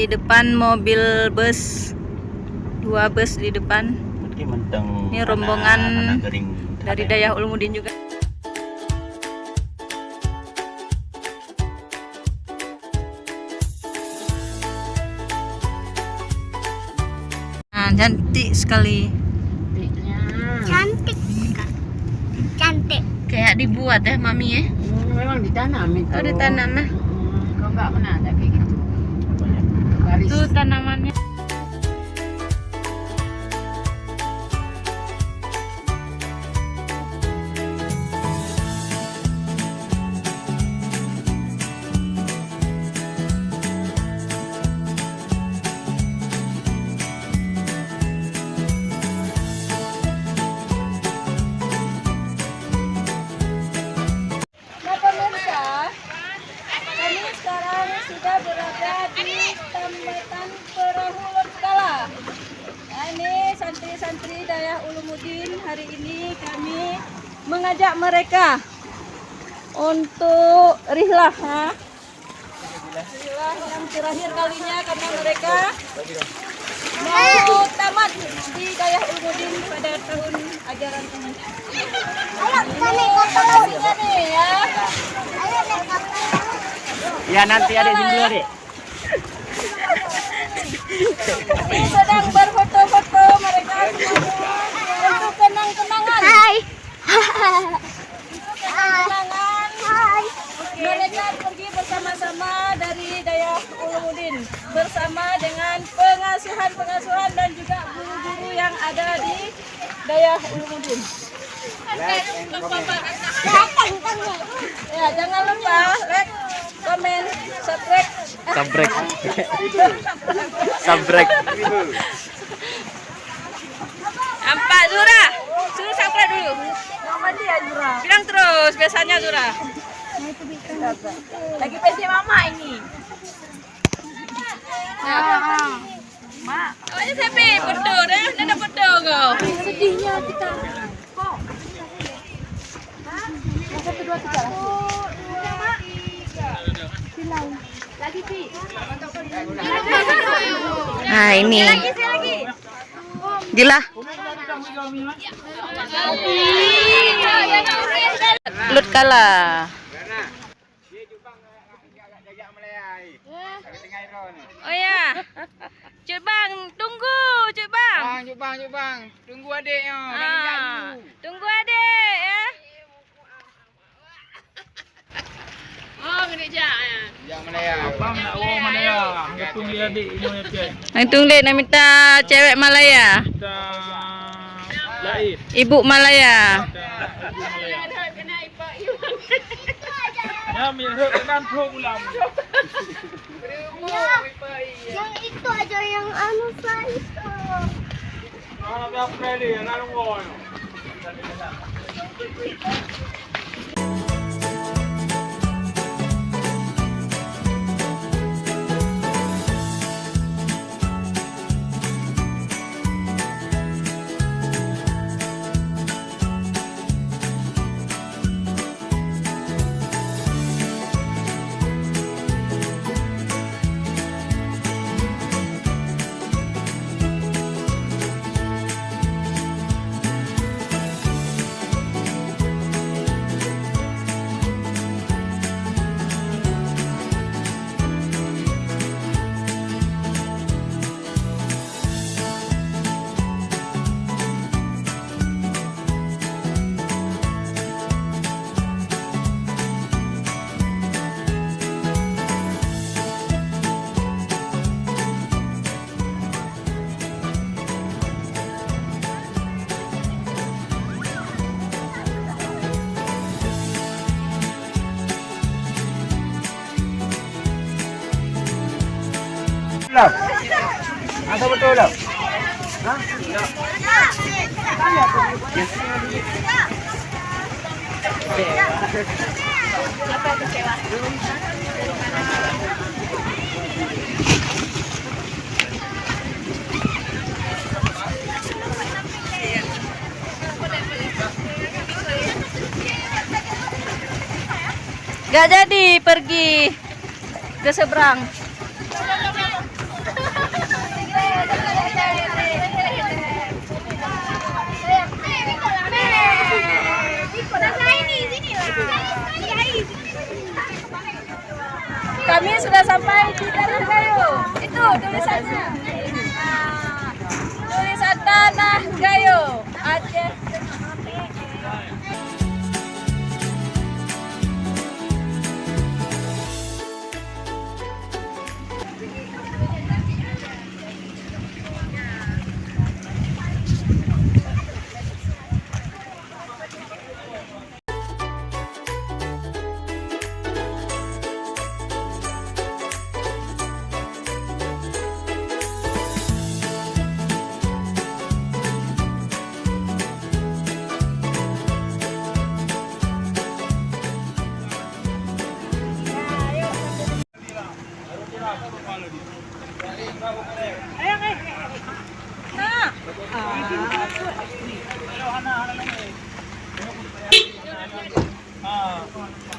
di depan mobil bus, 2 bus di depan. Ini rombongan dari Dayah Ulumuddin juga. Nah, cantik sekali. Cantik. Cantik. Kayak dibuat ya mami ya. Memang ditanam itu. Oh, ditanam ya. Kalau nggak mana ada kayak gitu. Baris. Tuh tanamannya. Sudah berada di Tambatan Perahu Kala. Nah, ini santri-santri Dayah Ulumuddin. Hari ini kami mengajak mereka untuk rihlah, rihlah yang terakhir kalinya karena mereka mau tamat di Dayah Ulumuddin pada tahun ajaran ini. Ini nih ya. Ya nanti ada dulu Dek. Ini sedang berfoto-foto mereka semuanya untuk kenang-kenangan. Hai. Untuk kenang-kenangan. Hai. Mereka pergi bersama-sama dari Dayah Ulumuddin bersama dengan pengasuhan dan juga guru-guru yang ada di Dayah Ulumuddin. Ya, jangan lupa like, komen, subscribe. Sabrek. Nampak Zura? Suruh subscribe dulu. Nama dia Zura. Bilang terus, biasanya Zura. Lagi PC mama ini. Mak. Awaknya siapa? Foto dah. Dah ada foto kau. Sedihnya kita. Satu, dua, tiga. Lagi sih. Nah ini. Gila. Lut Kala. Oh ya. Cik Bang, tunggu Cik Bang. Cuk bang. Tunggu adiknya. Tunggu adik ya. Oh, gini jak ya. Yang mana ya? Bang nak orang mana ya? Hitung dia adik ini punya cek. Hitung dek nak minta cewek Malaya. Kita Laif. Ibu Malaya. Ya, mirip dengan ulam. Yang itu aja yang anu saya itu. Mana dia pilih? Nak ngoi. Lam. Ada betul Lam. Hah? Siapa yang kecewa? Gak jadi pergi ke seberang. tulisannya. Tulisan Tanah Gayo Aceh. Nah, Ah.